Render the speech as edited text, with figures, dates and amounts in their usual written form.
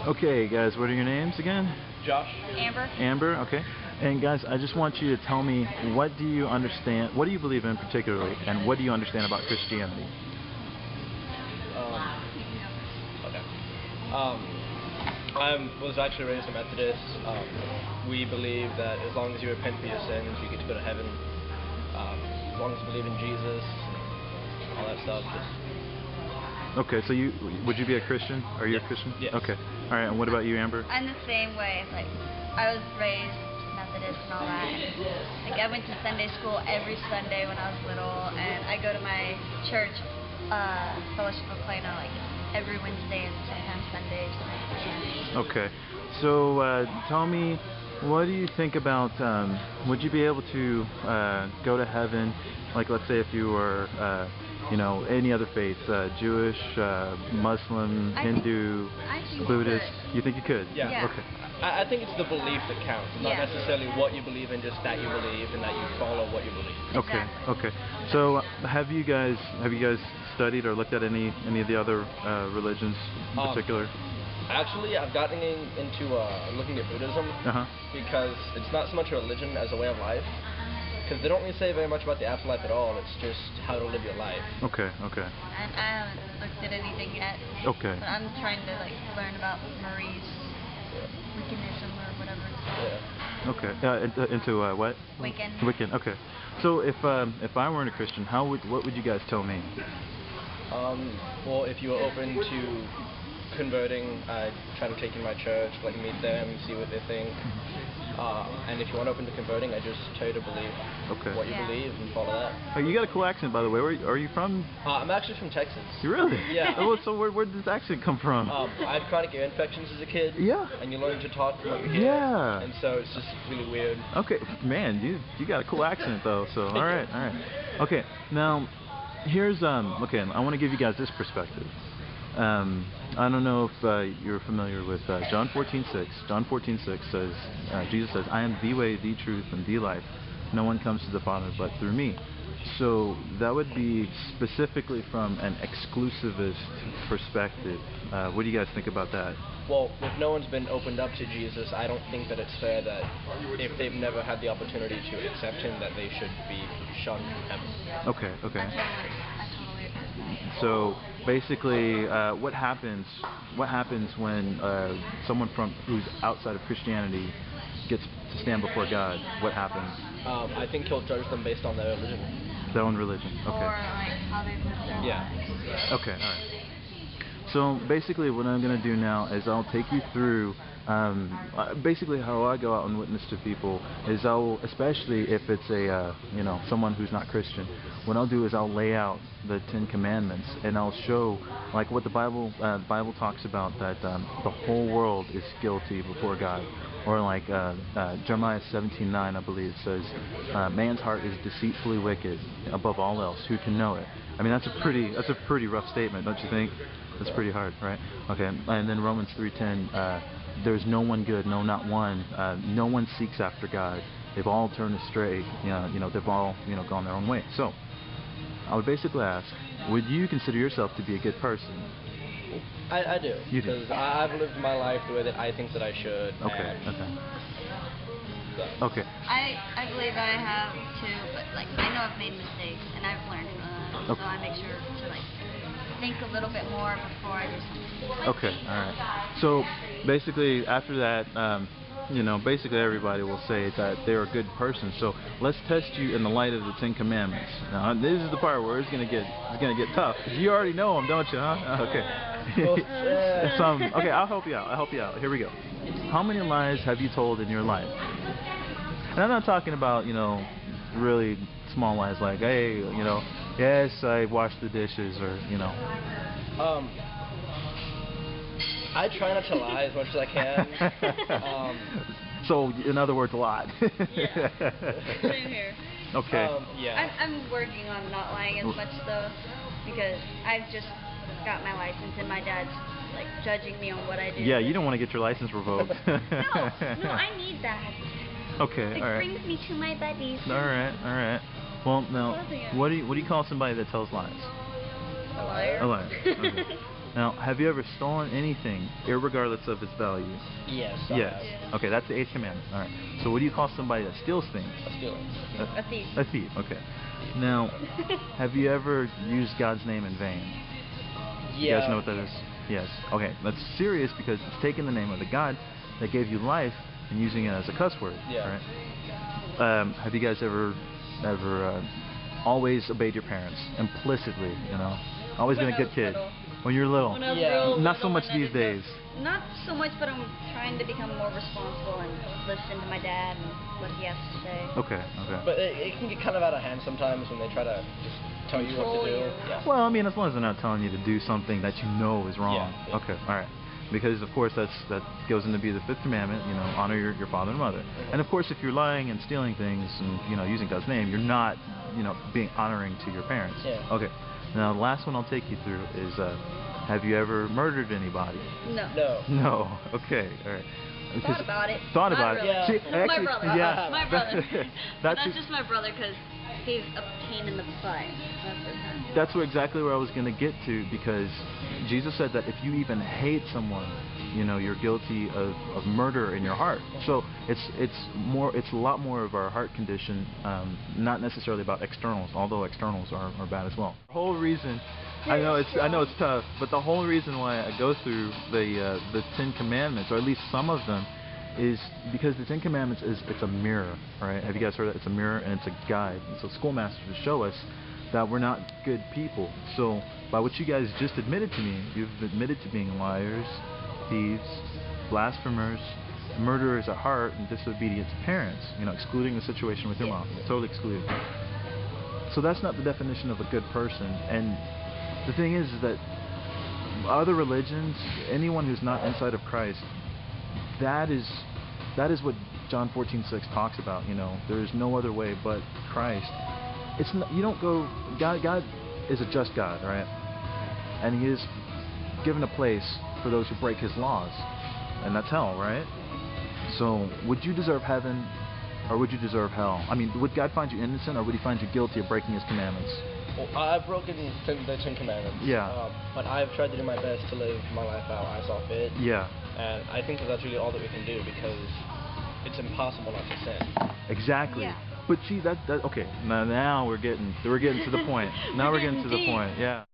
Okay, guys, what are your names again? Josh. Amber. Amber, okay. And guys, I just want you to tell me, what do you understand, what do you believe in particularly, and what do you understand about Christianity? Okay. I was actually raised a Methodist. We believe that as long as you repent for your sins, you get to go to heaven. As long as you believe in Jesus, all that stuff. Okay, so would you be a Christian? Are you a Christian? Yes. Okay. All right, and what about you, Amber? I'm the same way. Like, I was raised Methodist and all that. Like, I went to Sunday school every Sunday when I was little, and I go to my church, Fellowship of Plano, like every Wednesday and sometimes Sundays. Okay. So tell me, what do you think about? Would you be able to go to heaven? Like, let's say if you were, any other faith, Jewish, Muslim, Hindu, Buddhist. You think you could? Yeah. Okay. I think it's the belief that counts, not necessarily what you believe in, just that you believe and that you follow what you believe. Okay. Okay. So have you guys studied or looked at any of the other religions in particular? Actually, I've gotten into looking at Buddhism because it's not so much a religion as a way of life. Because they don't really say very much about the afterlife at all. It's just how to live your life. Okay, okay. And I haven't looked at anything yet. Okay. But I'm trying to learn about Marie's Wiccanism or whatever it's called. Okay. Into what? Wiccan. Wiccan. Okay. So if I weren't a Christian, what would you guys tell me? Well, if you were open to converting, I'd try to take you to my church, meet them, see what they think. And if you aren't open to converting, I just tell you to believe what you believe and follow that. Oh, you got a cool accent, by the way. Where are you from? I'm actually from Texas. You really? Yeah. Oh, so where did this accent come from? I had chronic ear infections as a kid. Yeah. And you learn to talk from what you hear. Yeah. And so it's just really weird. Okay, man, you got a cool accent though. So all right. Okay, now here's okay. I want to give you guys this perspective. I don't know if you're familiar with John 14:6. John 14:6 says, Jesus says, "I am the way, the truth, and the life. No one comes to the Father but through me." So that would be specifically from an exclusivist perspective. What do you guys think about that? Well, if no one's been opened up to Jesus, I don't think that it's fair that if they've never had the opportunity to accept him, that they should be shunned from heaven. Okay, okay. I totally agree. So basically, what happens when someone who's outside of Christianity gets to stand before God? What happens? I think he'll judge them based on their religion. Their own religion. Okay. Or how they live their lives. Okay. All right. So basically, what I'm going to do now is I'll take you through. Basically, how I go out and witness to people is especially if it's a someone who's not Christian. What I'll do is I'll lay out the 10 Commandments and I'll show what the Bible talks about, that the whole world is guilty before God, or Jeremiah 17:9, I believe, says man's heart is deceitfully wicked above all else. Who can know it? I mean, that's a pretty rough statement, don't you think? That's pretty hard, right? Okay, and then Romans 3:10. There's no one good, no, not one. No one seeks after God. They've all turned astray. They've all gone their own way. So, I would basically ask, would you consider yourself to be a good person? I do. You do. Because I've lived my life the way that I think that I should. Okay. Okay. I believe I have too, but I know I've made mistakes and I've learned from them. So I make sure to think a little bit more before I do something. Okay, all right. So basically, after that, basically everybody will say that they're a good person. So let's test you in the light of the 10 Commandments. Now, this is the part where it's gonna get tough. 'Cause you already know them, don't you? Huh? Okay. Okay, I'll help you out. Here we go. How many lies have you told in your life? And I'm not talking about really small lies like, hey, yes, I washed the dishes, or I try not to lie as much as I can. So, in other words, a lot. Yeah. Same here. Okay. Yeah. I'm working on not lying as much though, because I've just got my license and my dad's judging me on what I do. Yeah, you don't want to get your license revoked. No, I need that. Okay, It all right. brings me to my buddies. All right. Well, now, what do you call somebody that tells lies? A liar. A liar. Okay. Now, have you ever stolen anything, irregardless of its value? Yes. Yes. Yeah. Okay, that's the eighth commandment. All right. So, what do you call somebody that steals things? A stealing. A thief. A thief. Okay. Now, have you ever used God's name in vain? Yeah. You guys know what that is? Yes. Okay. That's serious because it's taking the name of the God that gave you life and using it as a cuss word. Yeah. Right? Have you guys ever always obeyed your parents implicitly? You know, always When been a I good was kid. little. When you're little. When I was Yeah. real Not so little much and I these didn't days. know- Not so much, but I'm trying to become more responsible and listen to my dad and what he has to say. Okay. Okay. But it can get kind of out of hand sometimes when they try to just tell you what Control to do. you. Yeah. Well, I mean, as long as they're not telling you to do something that you know is wrong. Yeah, yeah. Okay, all right. Because of course that goes into be the fifth commandment. You know, honor your father and mother. And of course, if you're lying and stealing things and using God's name, you're not being honoring to your parents. Yeah. Okay. Now the last one I'll take you through is have you ever murdered anybody? No. No. No. Okay. All right. Thought about it. Thought Not about it. really. Yeah. See, My actually, brother. yeah. My brother. But that's that's just my brother because he's a pain in the butt. That's just That's exactly where I was going to get to, because Jesus said that if you even hate someone, you're guilty of murder in your heart. So it's a lot more of our heart condition, not necessarily about externals, although externals are bad as well. The whole reason I know it's tough, but the whole reason why I go through the Ten Commandments, or at least some of them, is because the Ten Commandments it's a mirror, right? Have you guys heard that? It's a mirror and it's a guide. And so schoolmasters to show us that we're not good people. So by what you guys just admitted to me, you've admitted to being liars, thieves, blasphemers, murderers at heart, and disobedient to parents. Excluding the situation with your mom, totally excluded. So that's not the definition of a good person. And the thing is that other religions, anyone who's not inside of Christ, that is what John 14:6 talks about. There is no other way but Christ. It's not, you don't go. God is a just God, right? And He is given a place for those who break His laws, and that's hell, right? So, would you deserve heaven, or would you deserve hell? I mean, would God find you innocent, or would He find you guilty of breaking His commandments? Well, I've broken the Ten Commandments. Yeah. But I've tried to do my best to live my life out as I saw fit. Yeah. And I think that's really all that we can do, because it's impossible not to sin. Exactly. Yeah. But see, that okay. Now we're getting to the point. Now we're getting to the deep. point. Yeah.